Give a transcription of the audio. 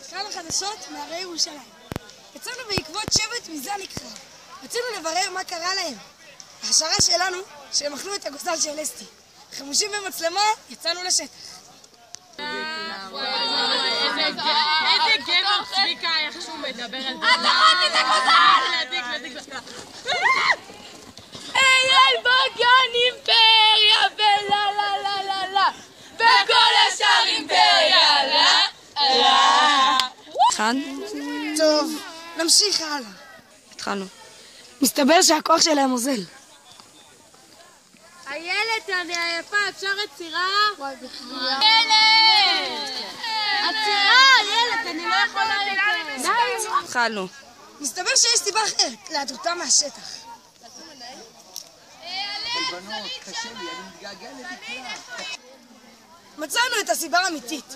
כאן החדשות מהרי ירושלים. יצאנו בעקבות שבט מזן נקרא. רצינו לברר מה קרה להם. ההשערה שלנו שהם אכלו את הגוזל של אסתי. חמושים במצלמה, יצאנו לשטח. איזה גבר צביקה איך שהוא מדבר על זה. את אכלתי את הגוזל! אייל בגן אימפריה ולה לה לה לה לה וכל השאר אימפריה לה לה. טוב, נמשיך הלאה. התחלנו. מסתבר שהכוח שלהם אוזל. איילת, אני עייפה, אפשר עצירה? וואי, בכלל. איילת! עצירה, איילת, אני לא יכולה יותר. די. התחלנו. מסתבר שיש סיבה אחרת להיעדרותם מהשטח. בנות, קשה לי, אני מתגעגע לדקלה. מצאנו את הסיבה האמיתית.